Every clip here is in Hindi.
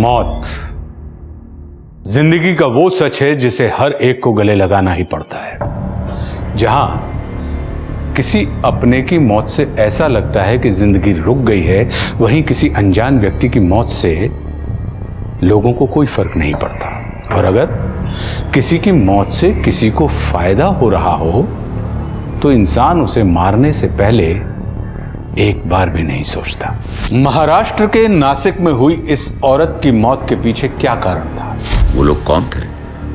मौत जिंदगी का वो सच है जिसे हर एक को गले लगाना ही पड़ता है। जहां किसी अपने की मौत से ऐसा लगता है कि जिंदगी रुक गई है, वहीं किसी अनजान व्यक्ति की मौत से लोगों को कोई फर्क नहीं पड़ता। और अगर किसी की मौत से किसी को फायदा हो रहा हो तो इंसान उसे मारने से पहले एक बार भी नहीं सोचता। महाराष्ट्र के नासिक में हुई इस औरत की मौत के पीछे क्या कारण था? वो लोग कौन थे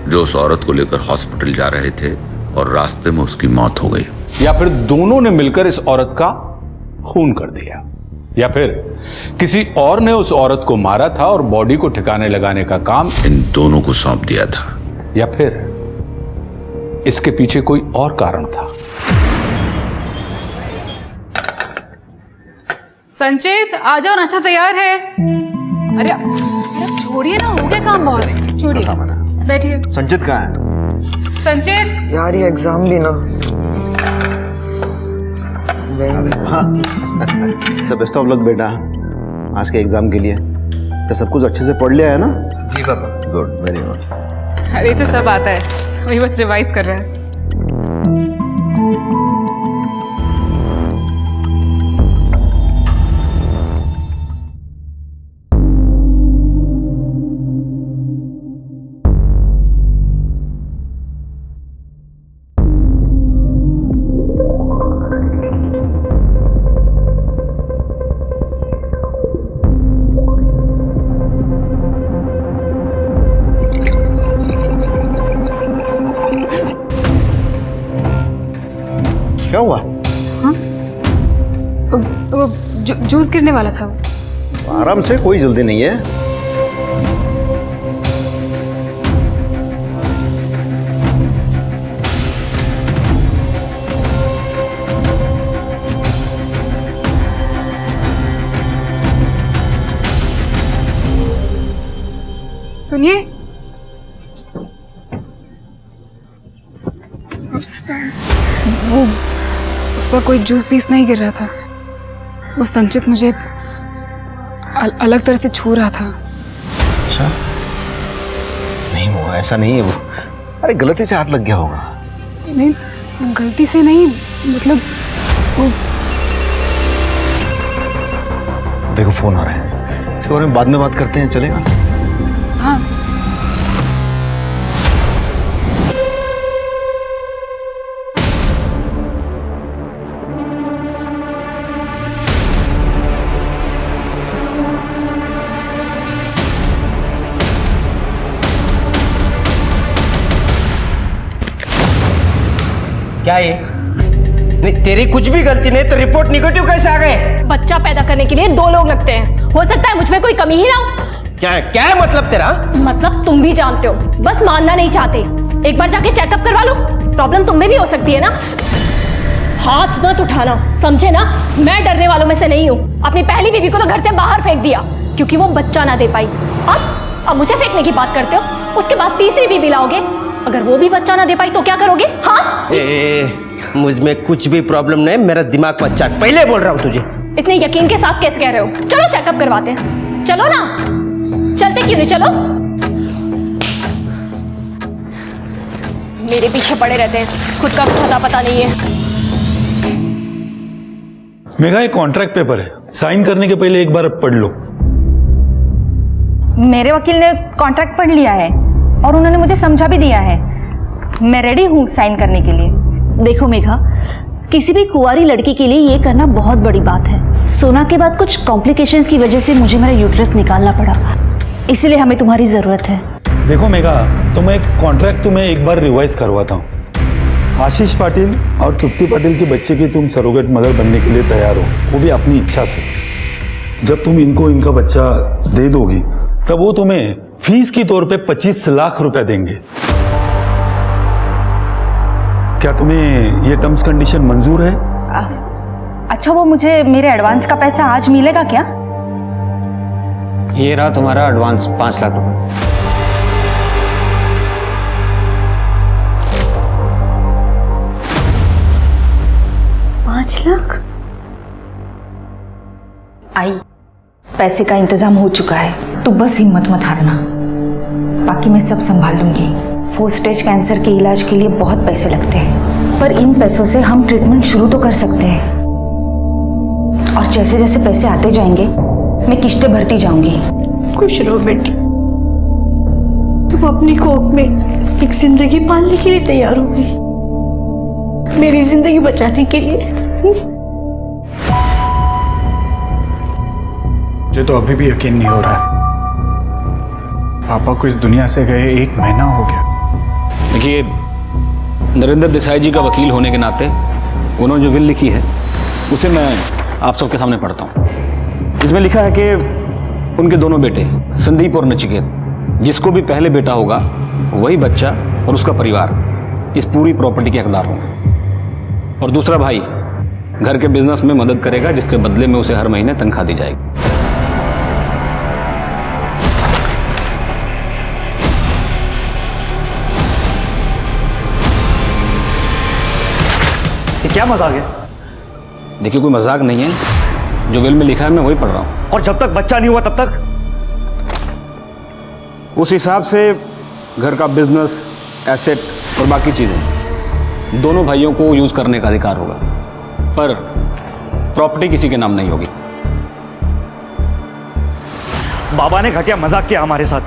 जो उस औरत को लेकर हॉस्पिटल जा रहे थे और रास्ते में उसकी मौत हो गई? या फिर दोनों ने मिलकर इस औरत का खून कर दिया? या फिर किसी और ने उस औरत को मारा था और बॉडी को ठिकाने लगाने का काम इन दोनों को सौंप दिया था? या फिर इसके पीछे कोई और कारण था? संचित आ जाओ, नाश्ता तैयार है। अरे छोड़िए ना, हो गया काम बहुत। छोड़िए, बैठिए। संचित कहाँ है? संचित यार ये एग्जाम भी ना। द बेस्ट ऑफ लक बेटा आज के एग्जाम के लिए। तो सब कुछ अच्छे से पढ़ लिया है ना? जी पापा। Good, very good. अरे इसे सब आता है, अभी बस रिवाइज कर रहा है। क्या हुआ? हाँ? वो जूस गिरने वाला था। आराम से, कोई जल्दी नहीं है। सुनिए, वो उस वक्त कोई जूस पीस नहीं गिर रहा था। वो संचित मुझे अलग तरह से छू रहा था। अच्छा, नहीं वो ऐसा नहीं है। वो अरे गलती से हाथ लग गया होगा। नहीं, गलती से नहीं, मतलब वो। देखो फोन आ रहा है, इसके बारे में बाद में बात करते हैं, चलेगा? हाँ। क्या ये? नहीं तेरी कुछ भी गलती नहीं तो रिपोर्ट निगेटिव कैसे आ गए? बच्चा पैदा करने के लिए 2 लोग लगते हैं। हो सकता है मुझ में कोई कमी ही ना हो। क्या है मतलब तेरा? मतलब तुम भी जानते हो, बस मानना नहीं चाहते। एक बार जाके चेकअप करवा लो, प्रॉब्लम तुम में भी हो सकती है ना। हाथ मत उठाना, समझे ना? मैं डरने वालों में से नहीं हूँ। अपनी पहली बीवी को तो घर से बाहर फेंक दिया क्योंकि वो बच्चा ना दे पाई। अब मुझे फेंकने की बात करते हो। उसके बाद तीसरी बीवी लाओगे, अगर वो भी बच्चा ना दे पाई तो क्या करोगे? हाँ, मुझ में कुछ भी प्रॉब्लम नहीं, मेरा दिमाग बच्चा, पहले बोल रहा हूँ तुझे। इतने यकीन के साथ कैसे कह रहे हो? चलो चेकअप करवाते हैं। चलो ना, चलते क्यों नहीं? चलो। मेरे पीछे पड़े रहते हैं, खुद का पता पता नहीं है। मेघा, एक कॉन्ट्रैक्ट पेपर है, साइन करने के पहले एक बार पढ़ लो। मेरे वकील ने कॉन्ट्रैक्ट पढ़ लिया है और उन्होंने मुझे समझा भी दिया है। मैं रेडी हूँ साइन करने के लिए। देखो मेघा, किसी भी कुंवारी लड़की के लिए ये करना बहुत बड़ी बात है। सोना के बाद कुछ कॉम्प्लिकेशंस की वजह से मुझे मेरा यूट्रस निकालना पड़ा, इसलिए हमें तुम्हारी जरूरत है। देखो मेघा, तो मैं कॉन्ट्रैक्ट तुम्हें एक बार रिवाइज करवाता हूँ। आशीष पाटिल और तृप्ति पाटिल के बच्चे की तुम सरोगेट मदर बनने के लिए तैयार हो, वो भी अपनी इच्छा से। जब तुम इनको इनका बच्चा दे दोगी तब वो तुम्हें फीस के तौर पे 25 लाख रुपए देंगे। क्या तुम्हें ये टर्म्स कंडीशन मंजूर है? अच्छा, वो मुझे मेरे एडवांस का पैसा आज मिलेगा क्या? ये रहा तुम्हारा एडवांस 5 लाख रुपए। 5 लाख? आई पैसे का इंतजाम हो चुका है, तू बस हिम्मत मत हारना। बाकी मैं सब संभाल लूंगी। 4 स्टेज कैंसर के इलाज के लिए बहुत पैसे लगते हैं, पर इन पैसों से हम ट्रीटमेंट शुरू तो कर सकते हैं। और जैसे जैसे पैसे आते जाएंगे मैं किश्तें भरती जाऊंगी। खुश रहो बेटी, तुम अपनी कोख में एक जिंदगी पालने के लिए तैयार हो गई, मेरी जिंदगी बचाने के लिए। मुझे तो अभी भी यकीन नहीं हो रहा है, पापा को इस दुनिया से गए 1 महीना हो गया। देखिए, नरेंद्र देसाई जी का वकील होने के नाते उन्होंने जो विल लिखी है उसे मैं आप सबके सामने पढ़ता हूँ। इसमें लिखा है कि उनके दोनों बेटे संदीप और नचिकेत, जिसको भी पहले बेटा होगा वही बच्चा और उसका परिवार इस पूरी प्रॉपर्टी के हकदार होंगे। और दूसरा भाई घर के बिजनेस में मदद करेगा, जिसके बदले में उसे हर महीने तनख्वाह दी जाएगी। ये क्या मजाक है? देखिए, कोई मजाक नहीं है, जो विल में लिखा है मैं वही पढ़ रहा हूँ। और जब तक बच्चा नहीं हुआ तब तक उस हिसाब से घर का बिजनेस, एसेट और बाकी चीज़ें दोनों भाइयों को यूज़ करने का अधिकार होगा, पर प्रॉपर्टी किसी के नाम नहीं होगी। बाबा ने घटिया मजाक किया हमारे साथ।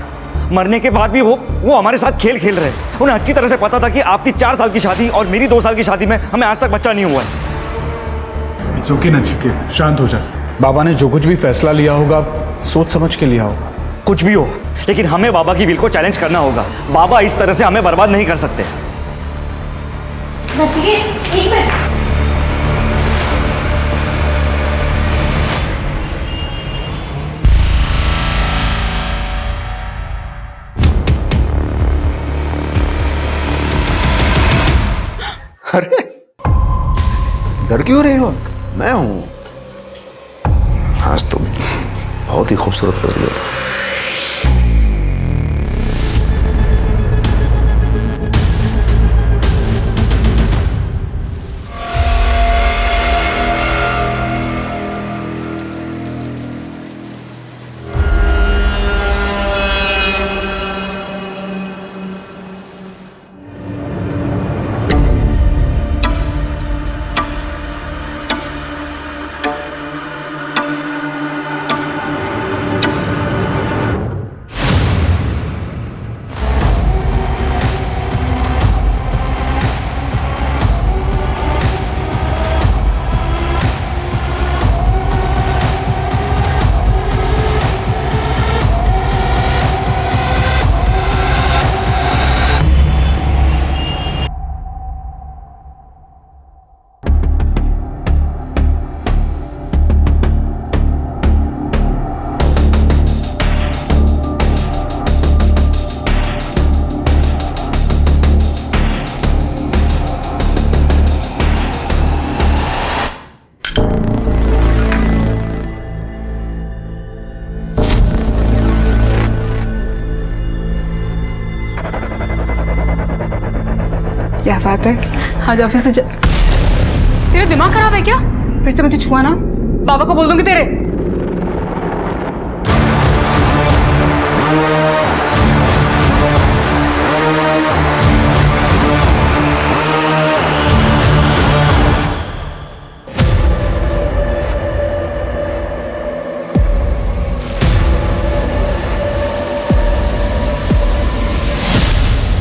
मरने के बाद भी वो हमारे साथ खेल खेल रहे। उन्हें अच्छी तरह से पता था कि आपकी 4 साल की शादी और मेरी 2 साल की शादी में हमें आज तक बच्चा नहीं हुआ है। इट्स ओके नचिकेत, शांत हो जा। बाबा ने जो कुछ भी फैसला लिया होगा सोच समझ के लिया होगा। कुछ भी हो, लेकिन हमें बाबा की विल को चैलेंज करना होगा। बाबा इस तरह से हमें बर्बाद नहीं कर सकते। नचिकेत, एक मिनट। अरे डर क्यों रहे हो? मैं हूं। आज तो बहुत ही खूबसूरत लग रही हो। क्या बात है, आज ऑफिस से तेरा दिमाग खराब है क्या? फिर से मुझे छुआ ना, बाबा को बोल दूंगी तेरे।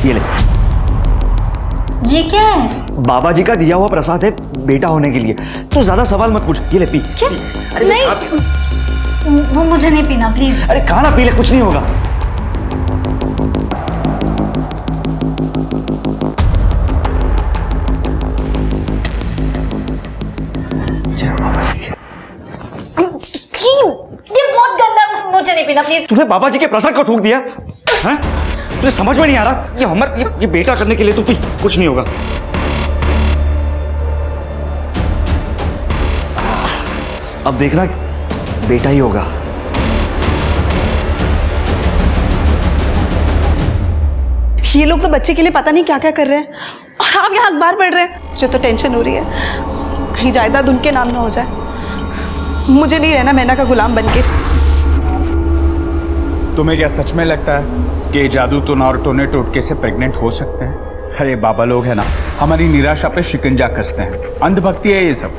ये ले। ये क्या है? बाबा जी का दिया हुआ प्रसाद है बेटा होने के लिए। तू ज्यादा सवाल मत पूछ। ये ले, पी। क्या? नहीं, वो मुझे नहीं पीना, प्लीज। अरे खाना पी ले, कुछ नहीं होगा। ये बहुत गंदा, मुझे नहीं पीना, प्लीज। तूने बाबा जी के प्रसाद को थूक दिया हैं? तुझे समझ में नहीं आ रहा? ये बेटा करने के लिए तू पी, कुछ नहीं होगा। अब देखना, बेटा ही होगा। ये लोग तो बच्चे के लिए पता नहीं क्या क्या कर रहे हैं, और आप यहाँ अखबार पढ़ रहे हैं। मुझे तो टेंशन हो रही है, कहीं जायदाद उनके नाम ना हो जाए। मुझे नहीं रहना मैना का गुलाम बनके। तुम्हें क्या सच में लगता है कि जादू टोना और टोने टोटके से प्रेग्नेंट हो सकते हैं? अरे बाबा लोग है ना, हमारी निराशा पे शिकंजा कसते हैं। अंधभक्ति है ये सब।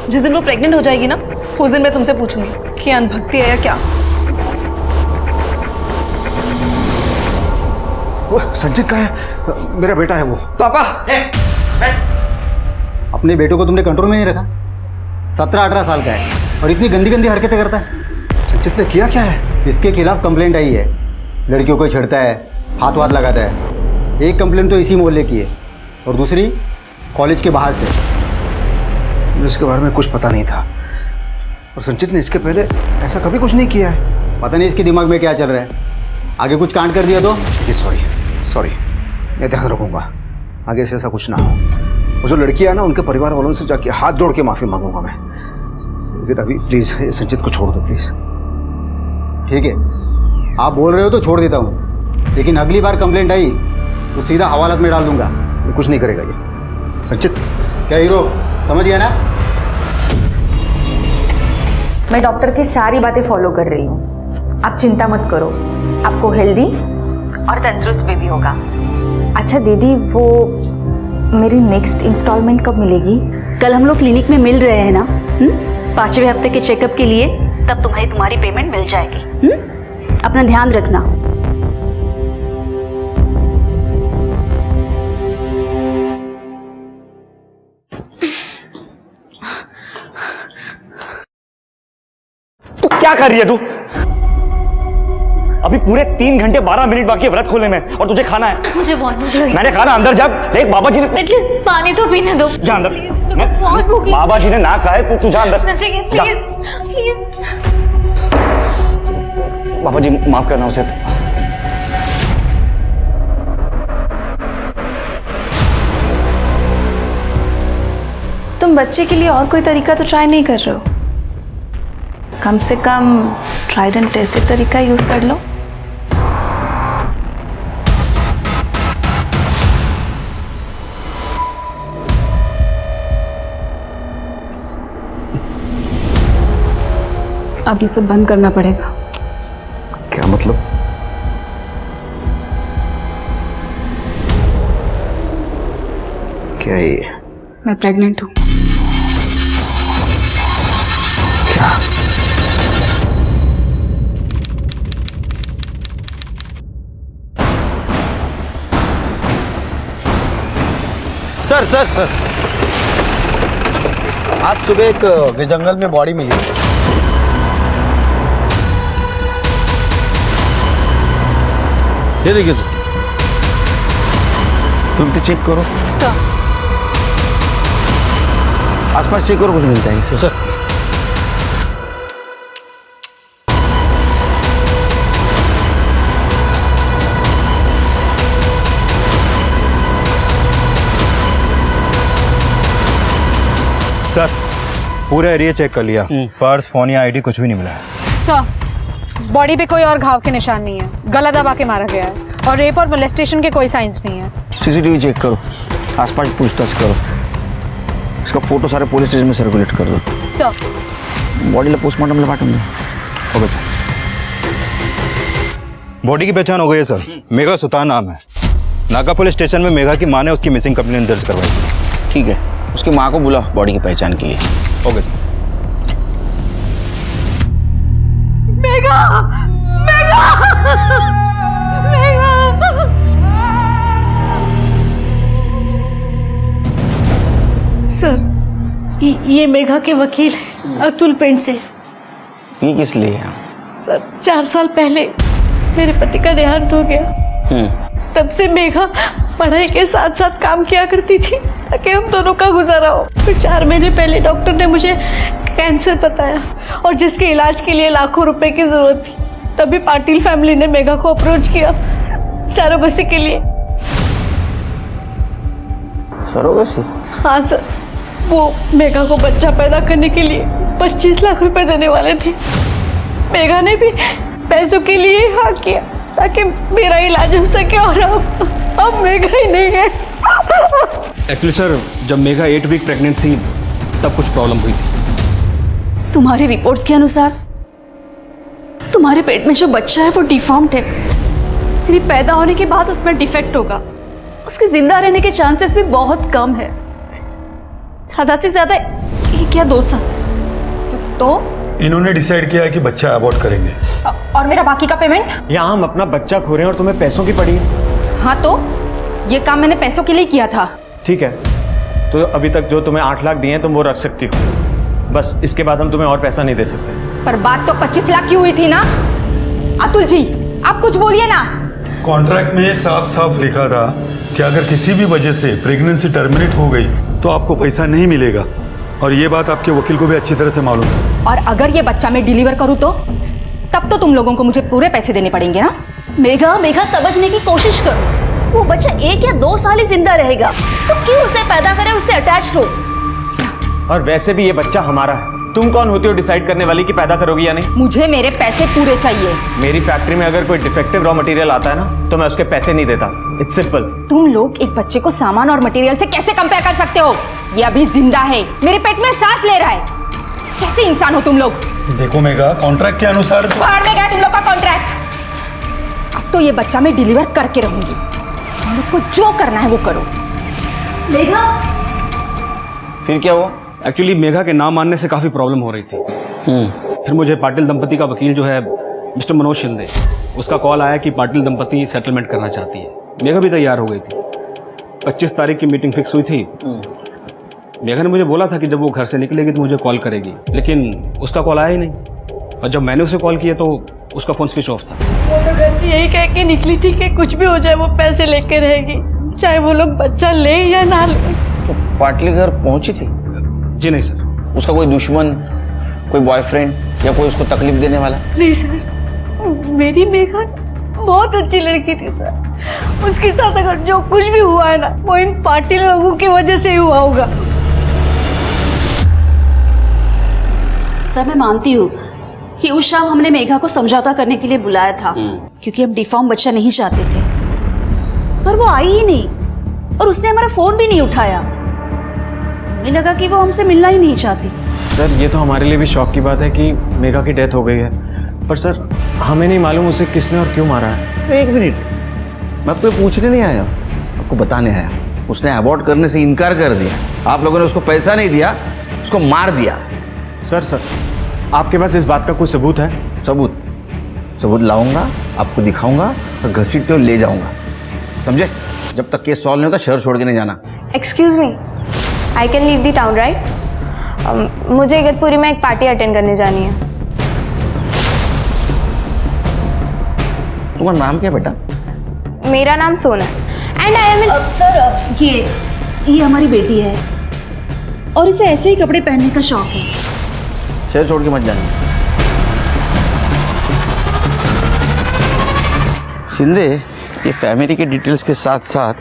जिस दिन वो प्रेग्नेंट हो जाएगी ना, उस दिन मैं तुमसे पूछूंगी कि अंधभक्ति है या क्या। वो संचित कहाँ है? मेरा बेटा है वो। पापा अपने बेटों को तुमने कंट्रोल में नहीं रखा। 17-18 साल का है और इतनी गंदी गंदी हरकतें करता है। संचित ने किया क्या है? इसके खिलाफ कंप्लेंट आई है। लड़कियों को छेड़ता है, हाथ वाथ लगाता है। एक कंप्लेंट तो इसी मोहल्ले की है और दूसरी कॉलेज के बाहर से। मुझे इसके बारे में कुछ पता नहीं था और संचित ने इसके पहले ऐसा कभी कुछ नहीं किया है। पता नहीं इसके दिमाग में क्या चल रहा है। आगे कुछ कांड कर दिया तो? ये सॉरी, मैं ध्यान रखूंगा आगे से ऐसा कुछ ना हो। वो जो लड़की है ना, उनके परिवार वालों से जाके हाथ जोड़ के माफी मांगूंगा मैं। लेकिन अभी प्लीज संचित को छोड़ दो प्लीज। ठीक है, आप बोल रहे हो तो छोड़ देता हूँ, लेकिन अगली बार कंप्लेंट आई तो सीधा हवालात में डाल दूंगा। कुछ नहीं करेगा ये संचित। क्या हीरो, समझ गया ना? मैं डॉक्टर की सारी बातें फॉलो कर रही हूँ, आप चिंता मत करो। आपको हेल्दी और तंदुरुस्त बेबी होगा। अच्छा दीदी, वो मेरी नेक्स्ट इंस्टॉलमेंट कब मिलेगी? कल हम लोग क्लिनिक में मिल रहे हैं ना, 5वें हफ्ते के चेकअप के लिए, तब तुम्हारी पेमेंट मिल जाएगी। अपना ध्यान रखना। तू क्या कर रही है तू? अभी पूरे 3 घंटे 12 मिनट बाकी है व्रत खोलने में और तुझे खाना है। मुझे बहुत भूख लगी। मैंने खाना अंदर जा देख, बाबा जी ने एटलीस्ट पानी तो पीने दो। जा अंदर। बहुत भूख लगी। बाबा जी ने ना खाए तू जा अंदर। Please please. बाबा जी माफ करना उसे। तुम बच्चे के लिए और कोई तरीका तो ट्राई नहीं कर रहे हो? कम से कम ट्राइड एंड टेस्टेड तरीका यूज कर लो। अब ये सब बंद करना पड़ेगा। क्या मतलब? क्या है ये? मैं प्रेग्नेंट हूँ। क्या? सर आज सुबह एक जंगल में बॉडी मिली। ये देखिए सर, तुम तो चेक करो। सर आसपास चेक करो, कुछ मिलता है सर। सर पूरा एरिया चेक कर लिया, पर्स फोन या आईडी कुछ भी नहीं मिला है। सर बॉडी पे कोई और घाव के निशान नहीं है, गला दबा के मारा गया है और रेप और मोलेस्टेशन के कोई साइंस नहीं है। सीसीटीवी चेक करो, आसपास पूछताछ करो, इसका फोटो सारे पुलिस स्टेशन में सर्कुलेट कर दो। सर बॉडीला पोस्टमार्टम ला पाठवून दे। Okay sir. बॉडी की पहचान हो गई है सर, मेघा सुतार नाम है। नागा पुलिस स्टेशन में मेघा की मां ने उसकी मिसिंग कंप्लेंट दर्ज करवाई थी। ठीक है, उसकी माँ को बुला बॉडी की पहचान के लिए। Okay sir. Megha, Megha, Megha. Sir ये मेघा के वकील हैं, अतुल पेंट से। ये किस लिए है? सर 4 साल पहले मेरे पति का देहांत हो गया। तब से मेघा पढ़ाई के साथ साथ काम किया करती थी ताकि हम दोनों का गुजारा हो। फिर 4 महीने पहले डॉक्टर ने मुझे कैंसर बताया और जिसके इलाज के लिए लाखों रुपए की जरूरत थी। तभी पाटिल फैमिली ने मेघा को अप्रोच किया सरोगेसी के लिए। सरोगेसी? हाँ सर, वो मेघा को बच्चा पैदा करने के लिए 25 लाख रुपए देने वाले थे। मेघा ने भी पैसों के लिए हाँ किया ताकि मेरा इलाज हो सके और अब मेघा ही नहीं है। एक्चुअली सर, जब मेघा 8 वीक प्रेग्नेंट थी तब कुछ प्रॉब्लम हुई थी। तुम्हारी रिपोर्ट्स के अनुसार तुम्हारे पेट में जो बच्चा है वो डिफॉर्म्ड है, मेरी पैदा होने के बाद उसमें डिफेक्ट होगा, उसके जिंदा रहने के चांसेस भी बहुत कम है, ज्यादा से ज्यादा 1 या 2 साल। तो इन्होंने डिसाइड किया है कि बच्चा अबॉर्ट करेंगे। और मेरा बाकी का पेमेंट? यहाँ हम अपना बच्चा खो रहे हैं और तुम्हें पैसों की पड़ी है। हाँ तो ये काम मैंने पैसों के लिए किया था। ठीक है, तो अभी तक जो तुम्हें 8 लाख दिए हैं तुम वो रख सकती हो, बस इसके बाद हम तुम्हें और पैसा नहीं दे सकते। पर बात तो 25 लाख की हुई थी ना। अतुल जी आप कुछ बोलिए ना। कॉन्ट्रैक्ट में साफ साफ लिखा था कि अगर किसी भी वजह से प्रेगनेंसी टर्मिनेट हो गई तो आपको पैसा नहीं मिलेगा, और ये बात आपके वकील को भी अच्छी तरह से मालूम है। और अगर ये बच्चा मैं डिलीवर करूँ तो तब तो तुम लोगों को मुझे पूरे पैसे देने पड़ेंगे ना। मेघा समझने की कोशिश कर, वो बच्चा 1 या 2 साल ही जिंदा रहेगा, तो क्यों उसे पैदा करे, उससे अटैच हो। और वैसे भी ये बच्चा हमारा है, तुम कौन होती हो डिसाइड करने वाली कि पैदा करोगी या नहीं? मुझे मेरे पैसे पूरे चाहिए। मेरी फैक्ट्री में अगर कोई डिफेक्टिव रॉ मटेरियल आता है ना तो मैं उसके पैसे नहीं देता। It's simple. तुम लोग एक बच्चे को सामान और मटेरियल से कैसे कंपेयर कर सकते हो? ये अभी जिंदा है, मेरे पेट में सांस ले रहा है। कैसे इंसान हो तुम लोग? देखो मेघा, कॉन्ट्रैक्ट के अनुसार बाहर में गया तुम लोग का कॉन्ट्रैक्ट। अब तो ये बच्चा मैं डिलीवर करके रहूंगी, तुम लोग को जो करना है वो करो। मेघा फिर क्या हुआ? एक्चुअली मेघा के नाम मानने से काफ़ी प्रॉब्लम हो रही थी। फिर मुझे पाटिल दंपति का वकील जो है मिस्टर मनोज शिंदे, उसका कॉल आया कि पाटिल दंपति सेटलमेंट करना चाहती है। मेघा भी तैयार हो गई थी। 25 तारीख की मीटिंग फिक्स हुई थी। मेघा ने मुझे बोला था कि जब वो घर से निकलेगी तो मुझे कॉल करेगी, लेकिन उसका कॉल आया ही नहीं। और जब मैंने उसे कॉल किया तो उसका फ़ोन स्विच ऑफ था। वो तो घर से यही कह के निकली थी कि कुछ भी हो जाए वो पैसे लेके रहेगी, चाहे वो लोग बच्चा ले या ना ले। तो पाटली घर पहुंची थी? जी नहीं सर। उसका कोई दुश्मन, कोई बॉयफ्रेंड या कोई उसको तकलीफ देने वाला? नहीं सर, मेरी मेघा बहुत अच्छी लड़की थी सर। उसके साथ अगर जो कुछ भी हुआ है ना वो इन पाटिल लोगों की वजह से ही हुआ होगा। सर मैं मानती हूँ कि उस शाम हमने मेघा को समझौता करने के लिए बुलाया था, क्योंकि हम डिफॉर्म बच्चा नहीं चाहते थे, पर वो आई ही नहीं और उसने हमारा फोन भी नहीं उठाया। हमें लगा कि वो हमसे मिलना ही नहीं चाहती। सर ये तो हमारे लिए भी शौक की बात है कि मेघा की डेथ हो गई है, पर सर हमें नहीं मालूम उसे किसने और क्यों मारा है। 1 मिनट, मैं आपको पूछने नहीं आया, आपको बताने आया। उसने अबॉर्ट करने से इनकार कर दिया, आप लोगों ने उसको पैसा नहीं दिया, उसको मार दिया। सर आपके पास इस बात का कोई सबूत है? सबूत लाऊंगा, आपको दिखाऊंगा और घसीटते हुए ले जाऊंगा, समझे? जब तक केस सॉल्व नहीं होता शहर छोड़ के नहीं जाना। Excuse me, I can leave the town right? मुझे इगतपुरी में एक पार्टी अटेंड करने जानी है। तुम्हारा नाम क्या बेटा? मेरा नाम सोना and I am in. Sir ये हमारी बेटी है और इसे ऐसे ही कपड़े पहनने का शौक है। शहर छोड़ के मत जाना। शिंदे, ये फैमिली के डिटेल्स के साथ साथ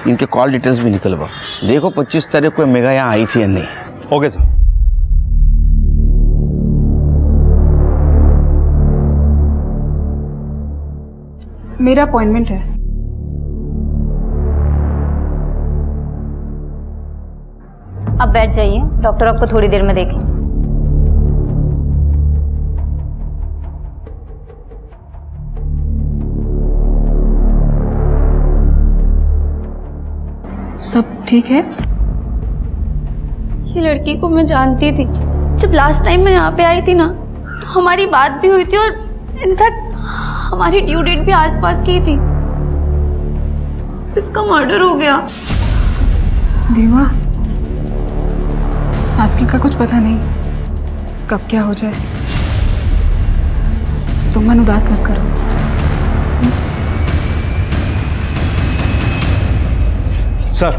इनके कॉल डिटेल्स भी निकलवा। देखो 25 तारीख को मेघा यहाँ आई थी या नहीं। Okay sir. मेरा अपॉइंटमेंट है। अब बैठ जाइए, डॉक्टर आपको थोड़ी देर में देखें। सब ठीक है? ये लड़की को मैं जानती थी। जब लास्ट टाइम मैं यहाँ पे आई थी ना तो हमारी बात भी हुई थी और इनफैक्ट हमारी ड्यू डेट भी आसपास की थी। इसका मर्डर हो गया। देवा, आजकल का कुछ पता नहीं कब क्या हो जाए। तुम मन उदास मत करो। सर,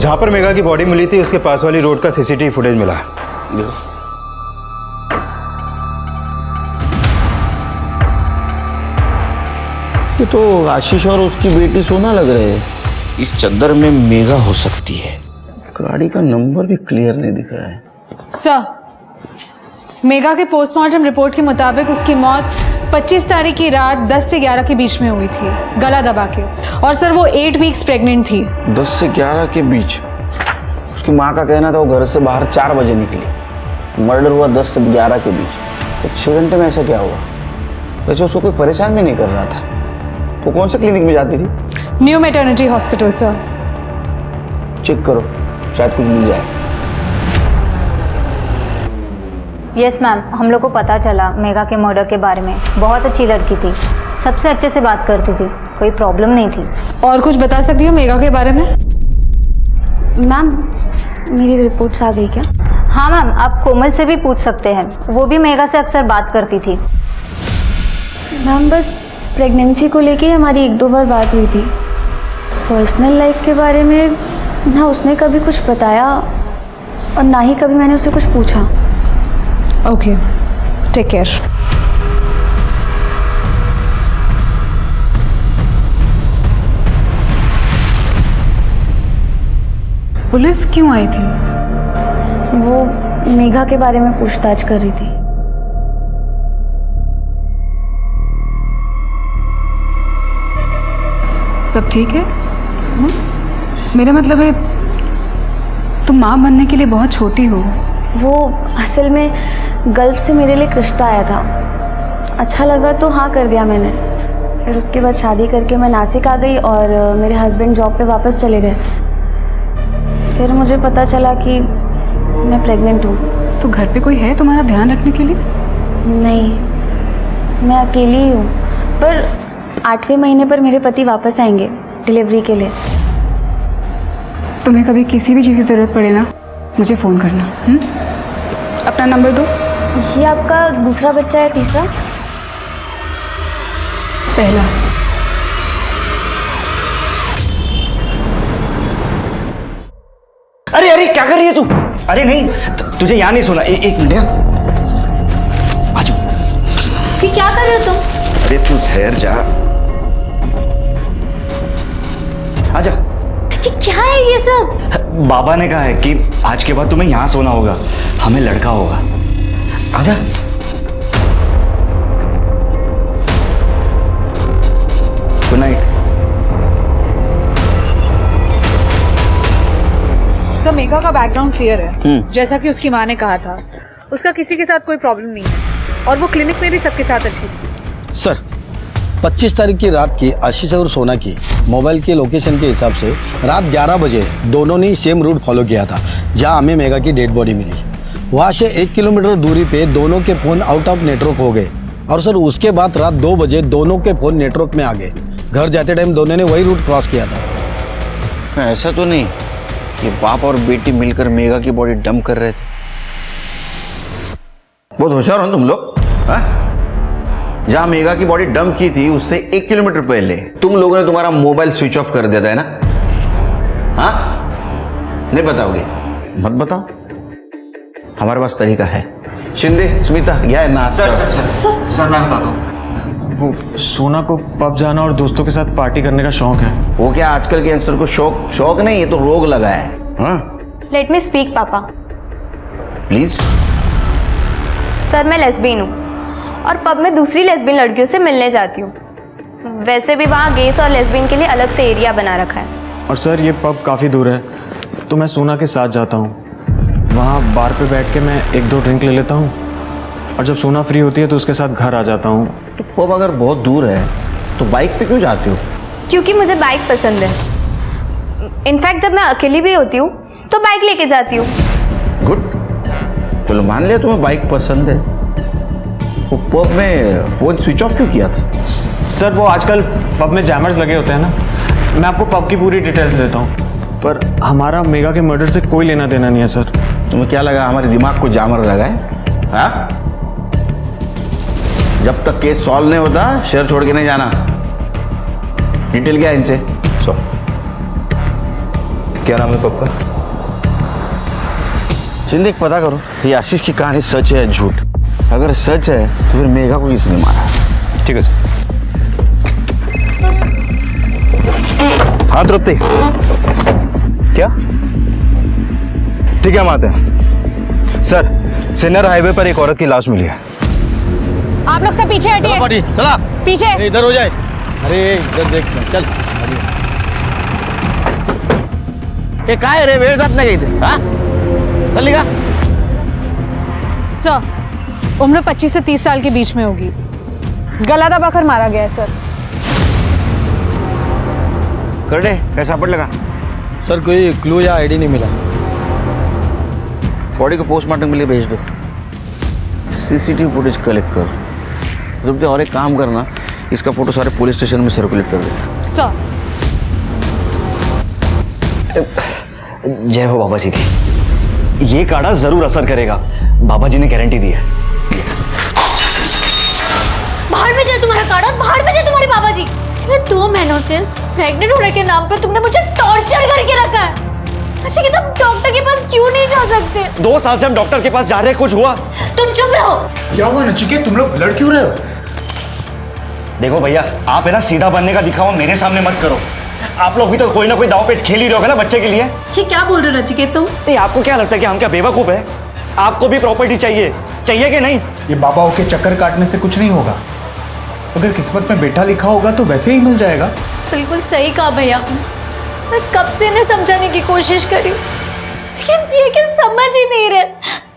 जहां पर मेघा की बॉडी मिली थी उसके पास वाली रोड का सीसीटीवी फुटेज मिला है। ये तो आशीष और उसकी बेटी सोना लग रहे हैं। इस चद्दर में मेघा हो सकती है। गाड़ी का नंबर भी क्लियर नहीं दिख रहा है। सर, मेघा के पोस्टमार्टम रिपोर्ट के मुताबिक उसकी मौत 25 तारीख की रात 10 से 11 के बीच में हुई थी, गला दबा के। और सर वो 8 वीक्स प्रेग्नेंट थी। 10 से 11 के बीच? उसकी माँ का कहना था वो घर से बाहर 4 बजे निकली। मर्डर हुआ 10 से 11 के बीच। तो 6 घंटे में ऐसा क्या हुआ? वैसे उसको कोई परेशान भी नहीं कर रहा था। वो कौन से क्लिनिक में जाती थी? New maternity hospital sir. Check करो, शायद कुछ मिल जाए। यस मैम, हम लोग को पता चला मेघा के मर्डर के बारे में। बहुत अच्छी लड़की थी, सबसे अच्छे से बात करती थी, कोई प्रॉब्लम नहीं थी। और कुछ बता सकती हो मेघा के बारे में? मैम मेरी रिपोर्ट्स आ गई क्या? हाँ मैम, आप कोमल से भी पूछ सकते हैं, वो भी मेघा से अक्सर बात करती थी। मैम बस प्रेगनेंसी को लेके हमारी 1-2 बार बात हुई थी। पर्सनल लाइफ के बारे में ना उसने कभी कुछ बताया और ना ही कभी मैंने उससे कुछ पूछा। Okay, take care. पुलिस क्यों आई थी? वो मेघा के बारे में पूछताछ कर रही थी। सब ठीक है? मेरा मतलब है तुम माँ बनने के लिए बहुत छोटी हो। वो असल में गल्फ से मेरे लिए एक रिश्ता आया था, अच्छा लगा तो हाँ कर दिया मैंने। फिर उसके बाद शादी करके मैं नासिक आ गई और मेरे हस्बैंड जॉब पे वापस चले गए। फिर मुझे पता चला कि मैं प्रेग्नेंट हूँ। तो घर पे कोई है तुम्हारा ध्यान रखने के लिए? नहीं, मैं अकेली ही हूँ, पर 8वें महीने पर मेरे पति वापस आएंगे डिलीवरी के लिए। तुम्हें कभी किसी भी चीज़ की ज़रूरत पड़े ना, मुझे फ़ोन करना। अपना नंबर दो। ये आपका दूसरा बच्चा है? तीसरा? पहला। अरे अरे क्या कर रही है तू? अरे नहीं, तुझे यहाँ नहीं सुना। एक मिनट आ जाओ। ये क्या कर रहे हो तुम? अरे तू ठहर जा, आजा। क्या है ये सब? बाबा ने कहा है कि आज के बाद तुम्हें यहाँ सोना होगा, हमें लड़का होगा। आजा। Good night. सर मेघा का बैकग्राउंड क्लियर है, जैसा कि उसकी माँ ने कहा था। उसका किसी के साथ कोई प्रॉब्लम नहीं है और वो क्लिनिक में भी सबके साथ अच्छी थी। सर 25 तारीख की रात की आशीष और सोना की मोबाइल के लोकेशन के हिसाब से रात 11 बजे दोनों ने सेम रूट फॉलो किया था जहां हमें मेघा की डेड बॉडी मिली। वहां से 1 किलोमीटर दूरी पे दोनों के फ़ोन आउट ऑफ नेटवर्क हो गए और सर उसके बाद रात 2 बजे दोनों के फ़ोन नेटवर्क में आ गए। घर जाते टाइम दोनों ने वही रूट क्रॉस किया था। ऐसा तो नहीं कि बाप और बेटी मिलकर मेघा की बॉडी डंप कर रहे थे? बहुत होशियार हो तुम लोग। जहां मेघा की बॉडी डंप की थी उससे 1 किलोमीटर पहले तुम लोगों ने तुम्हारा मोबाइल स्विच ऑफ कर दिया था, है ना? हाँ, नहीं बताओगे? मत बताओ, हमारे पास तरीका है। शिंदे, स्मिता, क्या है ना? सर मैं बता दूं, वो सोना को पब जाना और दोस्तों के साथ पार्टी करने का शौक है। वो क्या आजकल के यंगस्टर को शौक नहीं, ये तो रोग लगा है। हाँ? लेट मी स्पीक पापा। प्लीज। सर मैं लेस्बियन हूँ और पब में दूसरी लेस्बियन लड़कियों से मिलने जाती हूँ। वैसे भी वहाँ गेस और लेस्बियन के लिए अलग से एरिया बना रखा है। और सर ये पब काफ़ी दूर है, तो मैं सोना के साथ जाता हूँ। वहाँ बार पे बैठ के मैं 1-2 ड्रिंक ले लेता हूँ और जब सोना फ्री होती है तो उसके साथ घर आ जाता हूँ। तो पब अगर बहुत दूर है तो बाइक पे क्यों जाते हो? क्योंकि मुझे बाइक पसंद है। इनफैक्ट जब मैं अकेली भी होती हूँ तो बाइक लेके जाती हूँ। गुड, चलो मान लिया तुम्हें बाइक पसंद है। वो पब में फोन स्विच ऑफ क्यों किया था? सर वो आजकल पब में जैमर्स लगे होते हैं ना। मैं आपको पब की पूरी डिटेल्स देता हूँ, पर हमारा मेघा के मर्डर से कोई लेना देना नहीं है सर। तुम्हें क्या लगा हमारे दिमाग को जामर लगा है? हाँ? जब तक केस सॉल्व नहीं होता शहर छोड़ के नहीं जाना। डिटेल क्या है इनसे? क्या नाम है पब का? शिंदे पता करो ये आशीष की कहानी सच है झूठ। अगर सच है तो फिर मेघा को किसने मारा? ठीक है सर। हाँ तृप्ति, क्या? ठीक है, हम आते हैं। सर सिन्नर हाईवे पर एक औरत की लाश मिली है। आप लोग सब पीछे हटिए। चला पीछे इधर हो जाए। अरे इधर देख, चल। ये काय रे वेळ जात नाही इथे? हाँ? चल निघा। सर उम्र 25 से 30 साल के बीच में होगी। गला दबाकर मारा गया है सर। कर दे, कैसा पड़ लगा? सर कोई क्लू या आईडी नहीं मिला। बॉडी को पोस्टमार्टम के लिए भेज दो। सीसीटीवी फुटेज कलेक्ट कर। रुक जा, और एक काम करना, इसका फोटो सारे पुलिस स्टेशन में सर्कुलेट कर दे। सर जय हो बाबा जी की। ये काढ़ा जरूर असर करेगा, बाबा जी ने गारंटी दी है। बाहर में जाए तुम्हारा काढ़ा, बाहर में जाए तुम्हारे बाबा जी। पिछले 2 महीनों से प्रेग्नेंट होने के नाम पे तुमने मुझे टॉर्चर करके रखा है। अच्छा कि तुम डॉक्टर के पास क्यों नहीं जा सकते? 2 साल से हम डॉक्टर के पास जा रहे हैं, कुछ हुआ? तुम चुप रहो। क्या हुआ नचिकेत, तुम लोग लड़ क्यों रहे हो? देखो भैया, आप है ना सीधा बनने का दिखावा मेरे सामने मत करो। आप लोग भी तो कोई ना कोई दाव पेच खेल ही रहे हो ना बच्चे के लिए। ये क्या बोल रहे हो नचिकेत तुम? नहीं, आपको क्या लगता है कि हम क्या बेवकूफ है? आपको भी प्रॉपर्टी चाहिए कि नहीं? ये बाबाओं के चक्कर काटने से कुछ नहीं होगा। अगर किस्मत में बेटा लिखा होगा तो वैसे ही मिल जाएगा। बिल्कुल सही कहा भैया। मैं कब से इन्हें समझाने की कोशिश करी, लेकिन ये कि समझ ही नहीं रहे।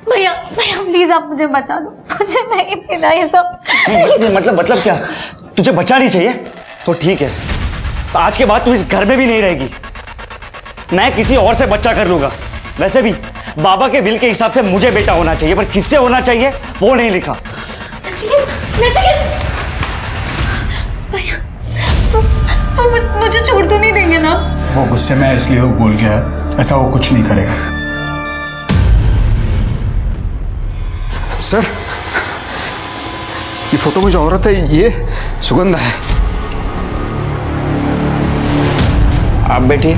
भैया भैया प्लीज आप मुझे बचा दो, मुझे नहीं पीना ये सब। मतलब क्या? तुझे बचा नहीं चाहिए? तो ठीक है, तो आज के बाद तू इस घर में भी नहीं रहेगी। मैं किसी और से बच्चा कर लूंगा। वैसे भी बाबा के विल के हिसाब से मुझे बेटा होना चाहिए, पर किससे होना चाहिए वो नहीं लिखा। मुझे छोड़ तो नहीं देंगे ना? वो गुस्से में इसलिए वो बोल गया है, ऐसा वो कुछ नहीं करेगा। सर, ये फोटो में जो औरत है ये सुगंधा है। आप बैठिए।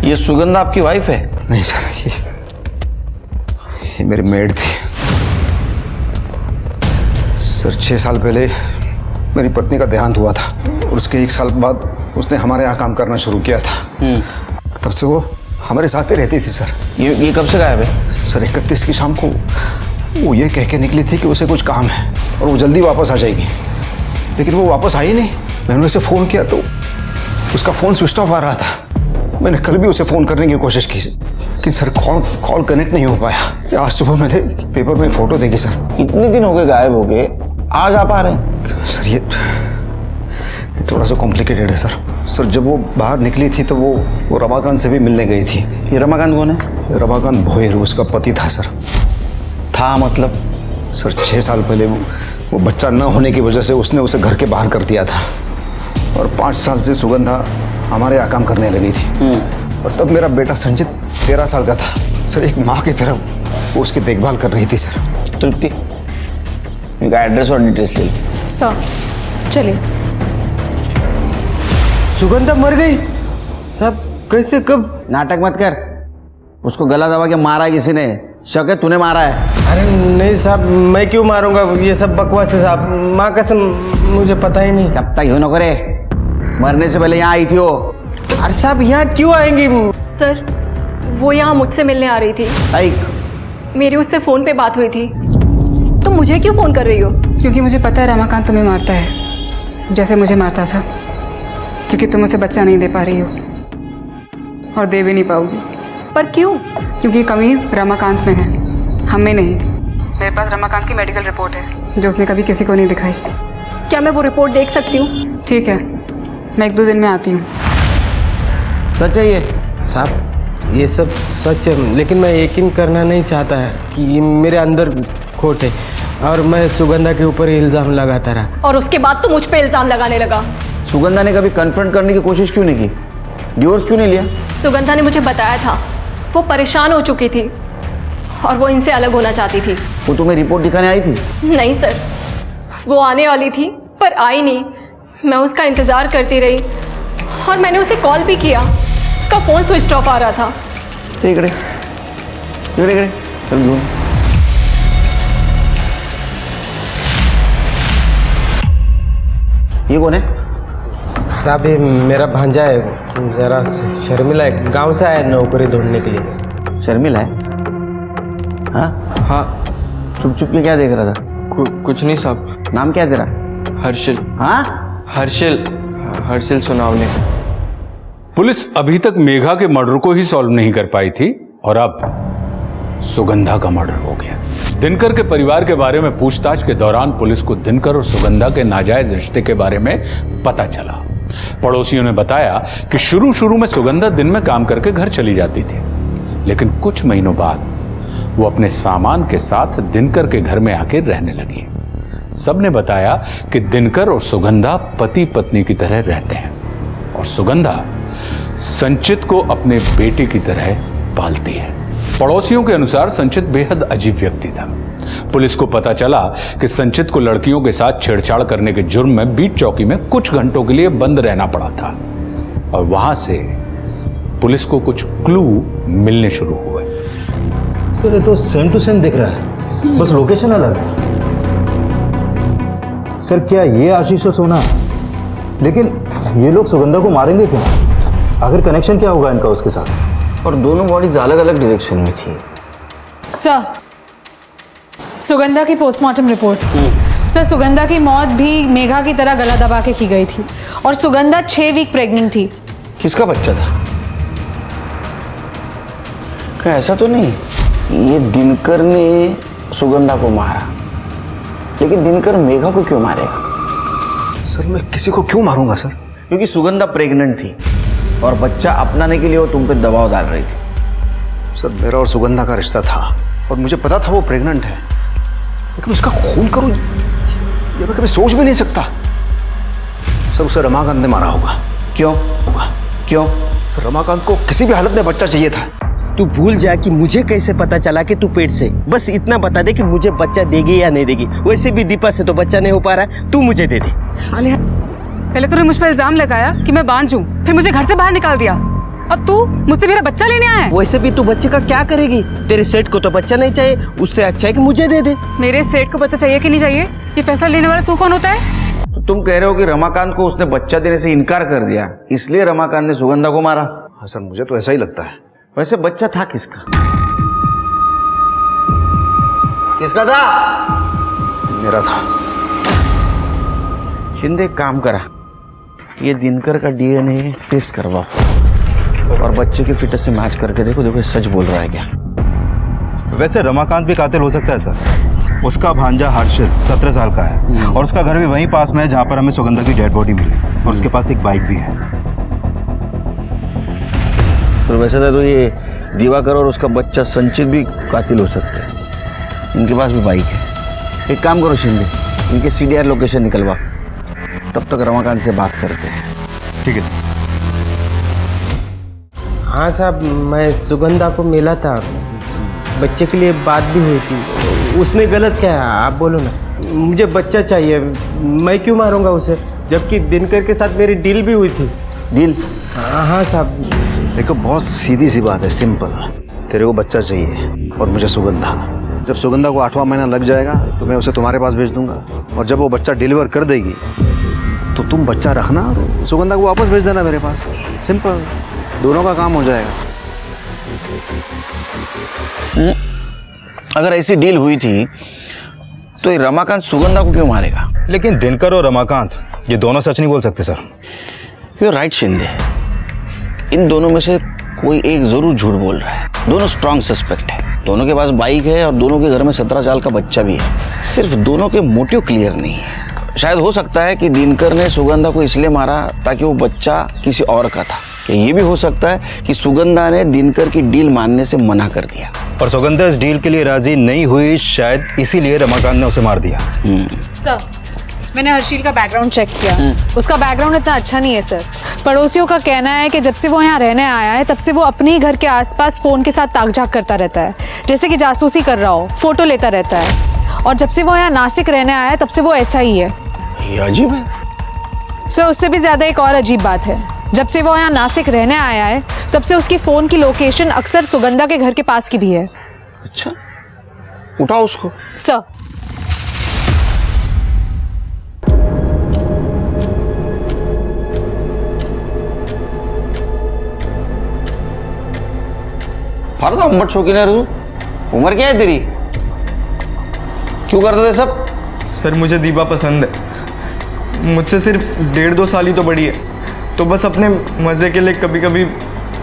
ये सुगंधा आपकी वाइफ है? नहीं सर, ये मेरी मेड थी। सर 6 साल पहले मेरी पत्नी का देहांत हुआ था और उसके 1 साल बाद उसने हमारे यहाँ काम करना शुरू किया था। तब से वो हमारे साथ ही रहती थी सर। ये कब से गायब है? सर 31 की शाम को वो ये कह के निकली थी कि उसे कुछ काम है और वो जल्दी वापस आ जाएगी, लेकिन वो वापस आई नहीं। मैंने उसे फ़ोन किया तो उसका फ़ोन स्विच ऑफ आ रहा था। मैंने कल भी उसे फ़ोन करने की कोशिश की लेकिन सर कॉल कनेक्ट नहीं हो पाया। आज सुबह मैंने पेपर में फ़ोटो देखी सर। इतने दिन हो गए गायब हो गए, आज आप आ रहे हैं? सर ये थोड़ा सा कॉम्प्लिकेटेड है सर। जब वो बाहर निकली थी तो वो रमाकांत से भी मिलने गई थी। ये रमाकांत कौन है? रमाकांत भोयर, उसका पति था सर। था मतलब? सर 6 साल पहले वो बच्चा न होने की वजह से उसने उसे घर के बाहर कर दिया था और 5 साल से सुगंधा हमारे यहाँ काम करने लगी थी। और तब मेरा बेटा संचित 13 साल का था। सर एक माँ की तरह वो उसकी देखभाल कर रही थी सर। तृप्ति, इनका एड्रेस और डिटेल्स ले लो। सर चलिए। सुगंधा मर गई? सब कैसे, कब? नाटक मत कर। उसको गला दबा के मारा किसी ने। शक है तूने मारा है? अरे नहीं साहब, मैं क्यों मारूंगा? ये सब बकवास है साहब, माँ कसम मुझे पता ही नहीं। तब तक यूं न करे, मरने से पहले यहाँ आई थी वो। अरे साहब यहाँ क्यों आएंगी? सर वो यहाँ मुझसे मिलने आ रही थी। मेरी उससे फ़ोन पे बात हुई थी। तुम मुझे क्यों फ़ोन कर रही हो? क्योंकि मुझे पता है रमाकांत तुम्हें मारता है जैसे मुझे मारता था, क्योंकि तुम उसे बच्चा नहीं दे पा रही हो और दे भी नहीं पाओगी। पर क्यों? क्योंकि कमी रमाकांत में है, हम में नहीं। मेरे पास रमाकांत की मेडिकल रिपोर्ट है जो उसने कभी किसी को नहीं दिखाई। क्या मैं वो रिपोर्ट देख सकती हूँ? ठीक है, मैं 1-2 दिन में आती हूँ। सच है ये? साहब ये सब सच है, लेकिन मैं यकीन करना नहीं चाहता है कि मेरे अंदर खोट है और मैं सुगंधा के ऊपर इल्ज़ाम लगाता रहा। और उसके बाद तो मुझ पे इल्ज़ाम लगाने लगा। सुगंधा ने कभी कन्फ्रंट करने की कोशिश क्यों नहीं की? डिवोर्स क्यों नहीं लिया? सुगंधा ने मुझे बताया था वो परेशान हो चुकी थी और वो इनसे अलग होना चाहती थी। वो तुम्हें रिपोर्ट दिखाने आई थी? नहीं सर, वो आने वाली थी पर आई नहीं। मैं उसका इंतज़ार करती रही और मैंने उसे कॉल भी किया, उसका फ़ोन स्विच ऑफ आ रहा था। ठीक है, चल ये कौन है? साहब ये मेरा भांजा है, जरा शर्मिला है, गांव से आया नौकरी ढूंढने के लिए। शर्मिला है? हाँ। चुप चुप के क्या देख रहा था? कुछ नहीं साहब। नाम क्या है तेरा? हर्षिल। हाँ, हर्षिल सोनावले। पुलिस अभी तक मेघा के मर्डर को ही सॉल्व नहीं कर पाई थी और अब सुगंधा का मर्डर हो गया। दिनकर के परिवार के बारे में पूछताछ के दौरान पुलिस को दिनकर और सुगंधा के नाजायज रिश्ते के बारे में पता चला। पड़ोसियों ने बताया कि शुरू में सुगंधा दिन में काम करके घर चली जाती थी, लेकिन कुछ महीनों बाद वो अपने सामान के साथ दिनकर के घर में आकर रहने लगी। सबने बताया कि दिनकर और सुगंधा पति पत्नी की तरह रहते हैं और सुगंधा संचित को अपने बेटे की तरह पालती है। पड़ोसियों के अनुसार संचित बेहद अजीब व्यक्ति था। पुलिस को पता चला कि संचित को लड़कियों के साथ छेड़छाड़ करने के जुर्म में बीट चौकी में कुछ घंटों के लिए बंद रहना पड़ा था और वहां से पुलिस को कुछ क्लू मिलने शुरू हुए। सर ये तो सेम टू सेम दिख रहा है, बस लोकेशन अलग है। सर क्या ये आशीष और सोना, लेकिन ये लोग सुगंधा को मारेंगे क्यों? आखिर कनेक्शन क्या होगा इनका उसके साथ? और दोनों बॉडीज अलग अलग डायरेक्शन में थी। सर, सुगंधा की पोस्टमार्टम रिपोर्ट। सर, सुगंधा की मौत भी मेघा की तरह गला दबा के की गई थी और सुगंधा 6 वीक प्रेग्नेंट थी। किसका बच्चा था? क्या ऐसा तो नहीं ये दिनकर ने सुगंधा को मारा, लेकिन दिनकर मेघा को क्यों मारेगा? सर मैं किसी को क्यों मारूंगा सर? क्योंकि सुगंधा प्रेग्नेंट थी और बच्चा अपनाने के लिए वो तुम पे दबाव डाल रही थी। सर मेरा और सुगंधा का रिश्ता था और मुझे पता था वो प्रेग्नेंट है, लेकिन उसका खून करूं ये मैं कभी सोच भी नहीं सकता। सर उसे रमाकांत ने मारा होगा। क्यों होगा? क्यों? सर रमाकांत को किसी भी हालत में बच्चा चाहिए था। तू भूल जा कि मुझे कैसे पता चला कि तू पेट से, बस इतना बता दे कि मुझे बच्चा देगी या नहीं देगी। वैसे भी दीपा से तो बच्चा नहीं हो पा रहा है, तू मुझे दे दे। आलिया, पहले तूने मुझ पर इल्जाम लगाया कि मैं बांझ हूँ, फिर मुझे घर से बाहर निकाल दिया, अब तू मुझसे मेरा बच्चा लेने आया है। वैसे भी तू बच्चे का क्या करेगी? तेरे सेठ को तो बच्चा नहीं चाहिए, उससे अच्छा है कि मुझे दे दे। मेरे सेठ को बच्चा चाहिए कि नहीं चाहिए, ये फैसला लेने वाला तू कौन होता है? तो तुम कह रहे हो कि रमाकांत को उसने बच्चा देने से इनकार कर दिया, इसलिए रमाकांत ने सुगंधा को मारा? हाँ सर मुझे तो ऐसा ही लगता है। वैसे बच्चा था किसका? किसका था? मेरा था। शिंदे एक काम करा, ये दिनकर का डीएनए टेस्ट करवाओ और बच्चे की फिटनेस से मैच करके देखो देखो सच बोल रहा है क्या। वैसे रमाकांत भी कातिल हो सकता है सर। उसका भांजा हर्षिल 17 साल का है और उसका घर भी वहीं पास में है जहाँ पर हमें सुगंधा की डेड बॉडी मिली और उसके पास एक बाइक भी है। तो वैसे तो ये दिवाकर और उसका बच्चा संचित भी कातिल हो सकते हैं, इनके पास भी बाइक है। एक काम करो शिंदे, इनके CDR लोकेशन निकलवा, तब तक रमाकांत से बात करते हैं। ठीक है सर। हाँ साहब, मैं सुगंधा को मिला था, बच्चे के लिए बात भी हुई थी। उसमें गलत क्या है आप बोलो ना? मुझे बच्चा चाहिए, मैं क्यों मारूंगा उसे, जबकि दिनकर के साथ मेरी डील भी हुई थी। डील? हाँ साहब। देखो बहुत सीधी सी बात है, सिंपल। तेरे को बच्चा चाहिए और मुझे सुगंधा। जब सुगंधा को 8वां महीना लग जाएगा तो मैं उसे तुम्हारे पास भेज दूंगा और जब वो बच्चा डिलीवर कर देगी तो तुम बच्चा रखना और सुगंधा को वापस भेज देना मेरे पास। सिंपल, दोनों का काम हो जाएगा। अगर ऐसी डील हुई थी तो ये रमाकांत सुगंधा को क्यों मारेगा? लेकिन दिनकर और रमाकांत ये दोनों सच नहीं बोल सकते सर। यू राइट शिंदे, इन दोनों में से कोई एक जरूर झूठ बोल रहा है। दोनों स्ट्रांग सस्पेक्ट है, दोनों के पास बाइक है और दोनों के घर में 17 साल का बच्चा भी है। सिर्फ दोनों के मोटिव क्लियर नहीं है। शायद हो सकता है कि दिनकर ने सुगंधा को इसलिए मारा ताकि वो बच्चा किसी और का था, या ये भी हो सकता है कि सुगंधा ने दिनकर की डील मानने से मना कर दिया और सुगंधा इस डील के लिए राजी नहीं हुई, शायद इसीलिए रमाकांत ने उसे मार दिया। सर, मैंने हर्षिल का बैकग्राउंड चेक किया, उसका बैकग्राउंड इतना अच्छा नहीं है सर। पड़ोसियों का कहना है कि जब से वो यहाँ रहने आया है तब से वो अपने ही घर के आसपास फोन के साथ ताक-झाक करता रहता है, जैसे कि जासूसी कर रहा हो, फोटो लेता रहता है। और जब से वो यहाँ नासिक रहने आया है तब से वो ऐसा ही है। ये अजीब है सर। उससे भी ज्यादा एक और अजीब बात है, जब से वो यहाँ नासिक रहने आया है तब से उसकी फोन की लोकेशन अक्सर सुगंधा के घर के पास की भी है। अच्छा, उठाओ उसको। सर, हर तो अम्बट शौकीन है तू। उम्र क्या है तेरी? क्यों करते थे सब? सर मुझे दीपा पसंद है, मुझसे सिर्फ 1.5-2 साल ही तो बड़ी है, तो बस अपने मज़े के लिए कभी कभी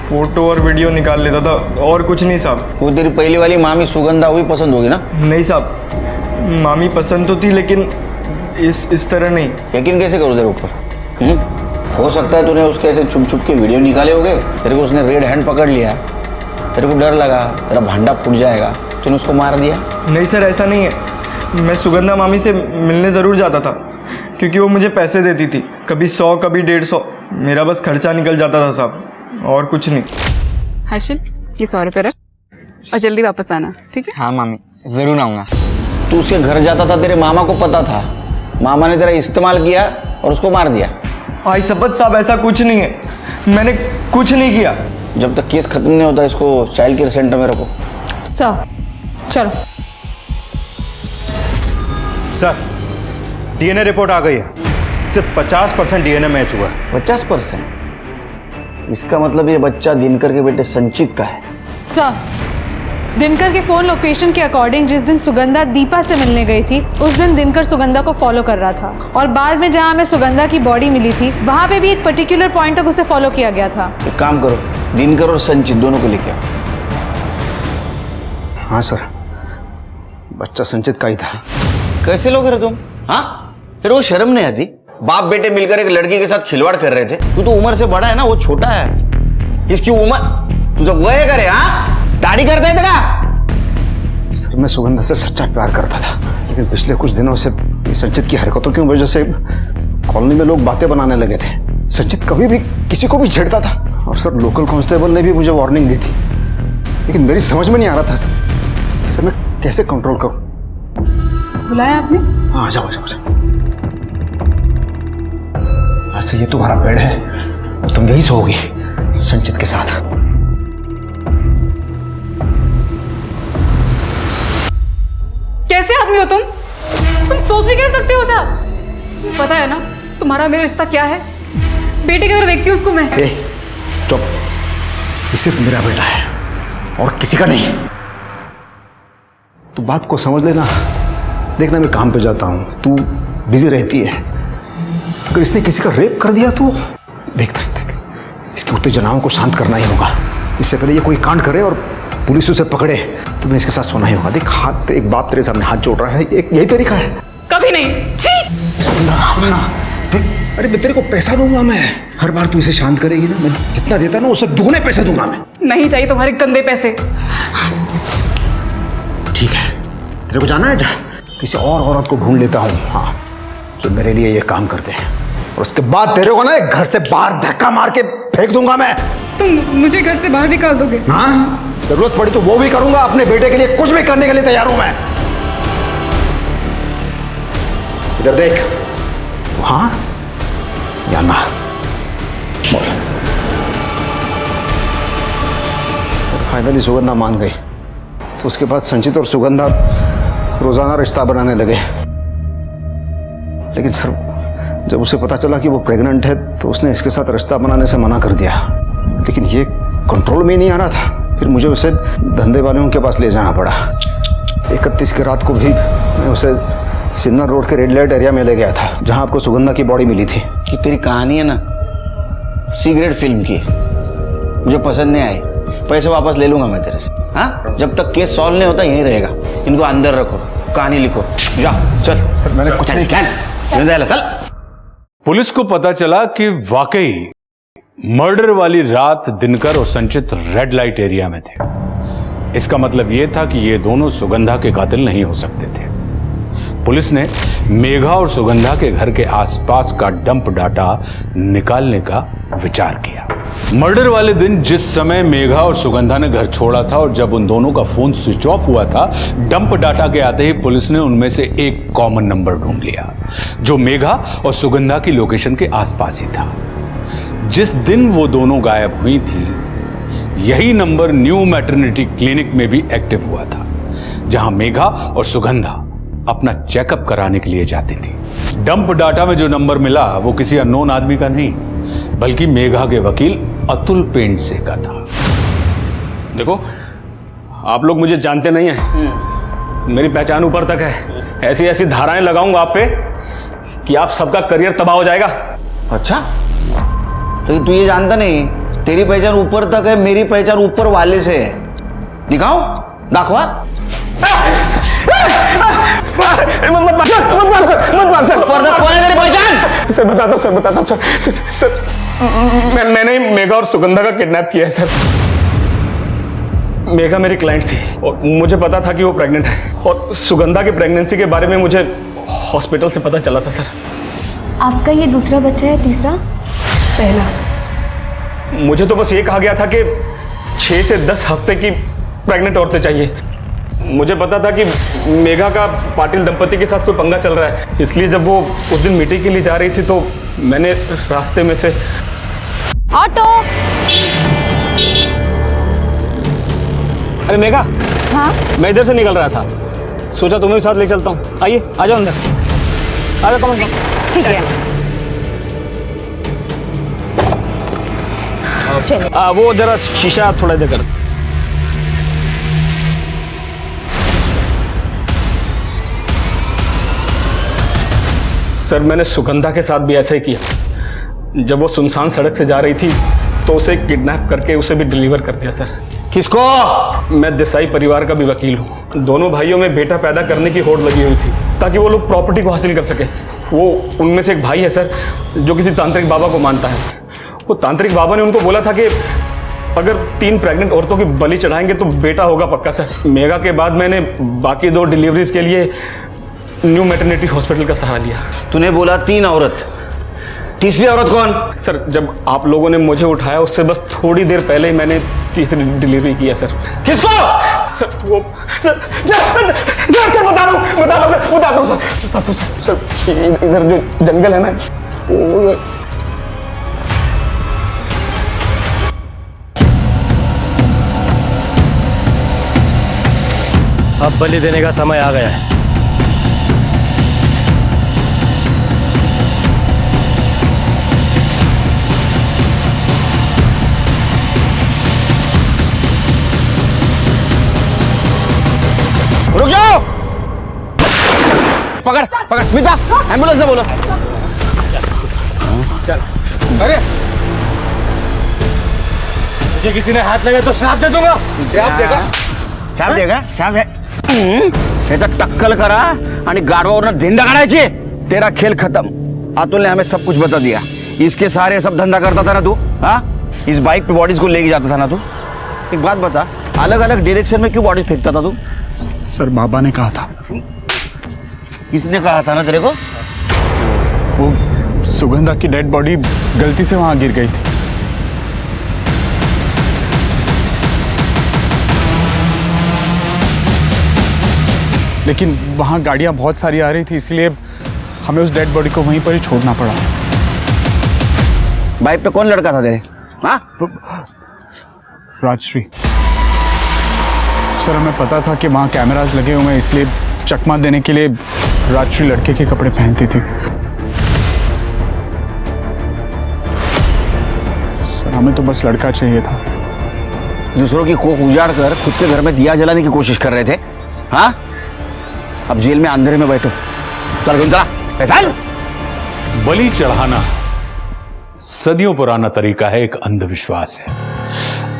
फोटो और वीडियो निकाल लेता था, और कुछ नहीं साहब। वो तेरी पहली वाली मामी सुगंधा हुई पसंद होगी ना? नहीं साहब, मामी पसंद तो थी लेकिन इस तरह नहीं। यकीन कैसे करो तेरे ऊपर? हो सकता है तूने उसके ऐसे छुप छुप के वीडियो निकाले होगे, तेरे को उसने रेड हैंड पकड़ लिया, तेरे को डर लगा तेरा भांडा फूट जाएगा, तूने उसको मार दिया। नहीं सर, ऐसा नहीं है। मैं सुगंधा मामी से मिलने ज़रूर जाता था क्योंकि वो मुझे पैसे देती थी, कभी 100 कभी 150। मेरा बस खर्चा निकल जाता था साहब, और कुछ नहीं। हर्षल, ये 100 रुपये रख और जल्दी वापस आना, ठीक है? हाँ मामी, ज़रूर आऊँगा। तू उसके घर जाता था, तेरे मामा को पता था, मामा ने तेरा इस्तेमाल किया और उसको मार दिया। आई सबत साहब, ऐसा कुछ नहीं है, मैंने कुछ नहीं किया। जब तक केस खत्म नहीं होता इसको चाइल्ड केयर सेंटर में रखो। सर चलो। सर, डीएनए रिपोर्ट आ गई है, सिर्फ 50% डीएनए मैच हुआ है। 50%? इसका मतलब ये बच्चा दिनकर के बेटे संचित का है। सर, दिनकर के फोन लोकेशन के अकॉर्डिंग जिस दिन सुगंधा दीपा से मिलने गई थी उस दिन दिनकर सुगंधा को फॉलो कर रहा था, और बाद में जहां हमें सुगंधा की बॉडी मिली थी वहां पे भी एक पर्टिकुलर पॉइंट तक उसे फॉलो किया गया था। एक काम करो, दिनकर और संचित दोनों को लेके आओ। हाँ सर, बच्चा संचित का ही था। कैसे लोग रहे तुम? हाँ, फिर वो शर्म नहीं आती? बाप बेटे मिलकर एक लड़की के साथ खिलवाड़ कर रहे थे। तू तो उम्र से बड़ा है ना, वो छोटा है। इसकी उम्र तू जब वह करे, हाँ दाढ़ी करता है तेरा? सर, मैं सुगंधा से सच्चा प्यार करता था, लेकिन पिछले कुछ दिनों से संचित की हरकतों की वजह से कॉलोनी में लोग बातें बनाने लगे थे। संचित कभी भी किसी को भी छेड़ता था, और सर लोकल कांस्टेबल ने भी मुझे वार्निंग दी थी, लेकिन मेरी समझ में नहीं आ रहा था सर मैं कैसे कंट्रोल करूं। बुलाया आपने? हाँ, जाओ जाओ जाओ। अच्छा, ये तुम्हारा बेड है, तुम यही सोओगी संचित के साथ। कैसे आदमी हो तुम सोच भी कैसे सकते हो साहब? पता है ना तुम्हारा मेरा रिश्ता क्या है? बेटे की तरह देखती हूँ उसको मैं। चुप, ये सिर्फ मेरा बेटा है और किसी का नहीं। तू बात को समझ लेना। देखना, मैं काम पे जाता हूँ, तू बिजी रहती है। अगर इसने किसी का रेप कर दिया तो देख इसकी उत्तेजनाओं को शांत करना ही होगा। इससे पहले ये कोई कांड करे और पुलिस उसे पकड़े तो मैं इसके साथ सोना ही होगा। देख, हाथ एक बाप तेरे सामने हाथ जोड़ रहा है, यही तरीका है। कभी नहीं। सुनना, देख, अरे मैं तेरे को पैसा दूंगा, मैं हर बार तू इसे शांत करेगी ना, मैं जितना देता ना उससे दुगने पैसे दूंगा मैं। नहीं चाहिए तुम्हारे गंदे पैसे। ठीक है, तेरे को जाना है, जा किसी और औरत को ढूंढ लेता हूँ, हाँ, जो मेरे लिए ये काम करते हैं, और उसके बाद तेरे को ना घर से बाहर धक्का मार के फेंक दूंगा मैं। तुम मुझे घर से बाहर निकाल दोगे? हाँ, जरूरत पड़ी तो वो भी करूंगा। अपने बेटे के लिए कुछ भी करने के लिए तैयार हूं मैं। इधर देख, हाँ या ना बोल। फाइनली सुगंधा मान गई, तो उसके बाद संचित और सुगंधा रोजाना रिश्ता बनाने लगे। लेकिन सर, जब उसे पता चला कि वो प्रेग्नेंट है तो उसने इसके साथ रिश्ता बनाने से मना कर दिया। लेकिन ये कंट्रोल में नहीं आ रहा था, फिर मुझे उसे धंधे वालों के पास ले जाना पड़ा। 31 की रात को भी मैं उसे सिन्नर रोड के रेड लाइट एरिया में ले गया था, जहां आपको सुगंधा की बॉडी मिली थी। कि तेरी कहानी है ना सी ग्रेड फिल्म की, मुझे पसंद नहीं आई। पैसे वापस ले लूंगा मैं तेरे से। हाँ, जब तक केस सॉल्व नहीं होता यहीं रहेगा। इनको अंदर रखो, कहानी लिखो। जा चल। सर, मैंने कुछ नहीं किया। पुलिस को पता चला कि वाकई मर्डर वाली रात दिनकर और संचित रेड लाइट एरिया में थे। इसका मतलब यह था कि ये दोनों सुगंधा के कातिल नहीं हो सकते थे। पुलिस ने मेघा और सुगंधा के घर के आसपास का डंप डाटा निकालने का विचार किया। मर्डर वाले दिन जिस समय मेघा और सुगंधा ने घर छोड़ा था और जब उन दोनों का फोन स्विच ऑफ हुआ था, डंप डाटा के आते ही पुलिस ने उनमें से एक कॉमन नंबर ढूंढ लिया जो मेघा और सुगंधा की लोकेशन के आसपास ही था। जिस दिन वो दोनों गायब हुई थी, यही नंबर न्यू मैटरनिटी क्लिनिक में भी एक्टिव हुआ था, जहां मेघा और सुगंधा अपना चेकअप कराने के लिए जाती थी। डंप डाटा में जो नंबर मिला वो किसी अननोन आदमी का नहीं, बल्कि मेघा के वकील अतुल पेंट से का था। देखो, आप लोग मुझे जानते नहीं हैं, मेरी पहचान ऊपर तक है। ऐसी ऐसी धाराएं लगाऊंगा आप पे कि आप सबका करियर तबाह हो जाएगा। अच्छा, तो तू ये जानता नहीं तेरी पहचान ऊपर तक है, मेरी पहचान ऊपर वाले से है। दिखाओ, दाखवा। मत मार सर। ऊपर तक कौन है तेरी पहचान? सर बताता हूँ सर। मैंने मेघा और सुगंधा का किडनैप किया है सर। मेघा मेरी क्लाइंट थी और मुझे पता था कि वो प्रेग्नेंट है, और सुगंधा की प्रेगनेंसी के बारे में मुझे हॉस्पिटल से पता चला था सर। आपका ये दूसरा बच्चा है, तीसरा? पहला। मुझे तो बस ये कहा गया था कि 6 से 10 हफ्ते की प्रेग्नेंट औरतें चाहिए। मुझे पता था कि मेघा का पाटिल दंपति के साथ कोई पंगा चल रहा है, इसलिए जब वो उस दिन मीटिंग के लिए जा रही थी तो मैंने रास्ते में से ऑटो। अरे मेघा, हाँ मैं इधर से निकल रहा था, सोचा तुम्हें भी साथ ले चलता हूँ। आइए, आ जाओ अंदर, आ जाओ। कम ठीक है। वो जरा शीशा थोड़ा देकर। सर मैंने सुगंधा के साथ भी ऐसा ही किया। जब वो सुनसान सड़क से जा रही थी तो उसे किडनैप करके उसे भी डिलीवर कर दिया सर। किसको? मैं देसाई परिवार का भी वकील हूँ। दोनों भाइयों में बेटा पैदा करने की होड़ लगी हुई थी ताकि वो लोग प्रॉपर्टी को हासिल कर सके। वो उनमें से एक भाई है सर जो किसी तांत्रिक बाबा को मानता है। वो तांत्रिक बाबा ने उनको बोला था कि अगर 3 प्रेग्नेंट औरतों की बलि चढ़ाएंगे तो बेटा होगा पक्का सर। मेघा के बाद मैंने बाकी 2 डिलीवरीज के लिए न्यू मैटरनिटी हॉस्पिटल का सहारा लिया। तूने बोला 3 औरत, तीसरी औरत कौन? सर जब आप लोगों ने मुझे उठाया उससे बस थोड़ी देर पहले ही मैंने तीसरी डिलीवरी की है सर। किसको? सर वो सर बता रहा हूँ सर। इधर जो जंगल है ना, वो अब बलि देने का समय आ गया है। रुक जाओ। पकड़ स्मिता, एम्बुलेंस से बोलो। चल। अरे मुझे किसी ने हाथ लगा तो श्राप दे दूंगा। श्राप देगा? याचा टक्कल करा आणि गाडवावरनं धिंडा काढायची। तेरा खेल खत्म। अतुल ने हमें सब कुछ बता दिया। इसके सारे सब धंधा करता था ना तू? हाँ, इस बाइक पे बॉडीज को लेके जाता था ना तू? एक बात बता, अलग अलग डायरेक्शन में क्यों बॉडी फेंकता था तू? सर बाबा ने कहा था। किसने कहा था ना तेरे को? वो सुगंधा की डेड बॉडी गलती से वहां गिर गई थी। लेकिन वहां गाड़ियां बहुत सारी आ रही थी, इसलिए हमें उस डेड बॉडी को वहीं पर ही छोड़ना पड़ा। बाइक पे कौन लड़का था तेरे? हाँ? राजश्री। सर हमें पता था कि वहाँ कैमरास लगे हुए हैं, इसलिए चकमा देने के लिए राजश्री लड़के के कपड़े पहनती थी। सर हमें तो बस लड़का चाहिए था। दूसरों की कोख उजाड़ कर खुद के घर में दिया जलाने की कोशिश कर रहे थे। हाँ, अब जेल में अंधेरे में बैठो। चल। बलि चढ़ाना सदियों पुराना तरीका है, एक अंधविश्वास है।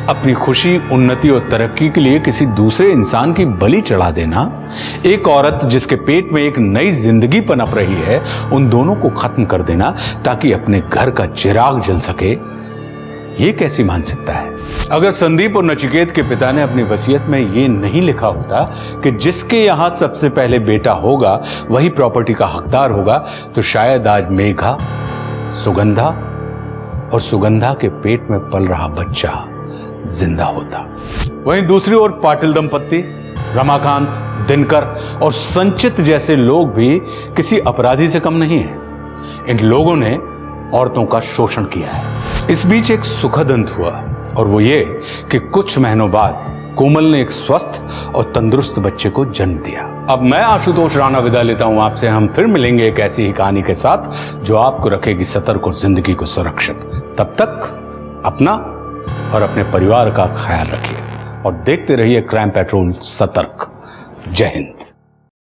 अपनी खुशी, उन्नति और तरक्की के लिए किसी दूसरे इंसान की बलि चढ़ा देना, एक औरत जिसके पेट में एक नई जिंदगी पनप रही है, उन दोनों को खत्म कर देना ताकि अपने घर का चिराग जल सके, ये कैसी मानसिकता है? अगर संदीप और नचिकेत के पिता ने अपनी वसीयत में ये नहीं लिखा होता कि जिसके यहां सबसे पहले बेटा होगा वही प्रॉपर्टी का हकदार होगा, तो शायद आज मेघा, सुगंधा और सुगंधा के पेट में पल रहा बच्चा जिंदा होता। वहीं दूसरी ओर पाटिल दंपत्ति, रमाकांत, दिनकर और संचित जैसे लोग भी किसी अपराधी से कम नहीं हैं। इन लोगों ने औरतों का शोषण किया है। इस बीच एक सुखद अंत हुआ, और वो ये कि कुछ महीनों बाद कोमल ने एक स्वस्थ और तंदुरुस्त बच्चे को जन्म दिया। अब मैं आशुतोष राणा विदा लेता हूं आपसे। हम फिर मिलेंगे एक ऐसी ही कहानी के साथ जो आपको रखेगी सतर्क और जिंदगी को सुरक्षित। तब तक अपना और अपने परिवार का ख्याल रखिए और देखते रहिए क्राइम पेट्रोल सतर्क। जय हिंद।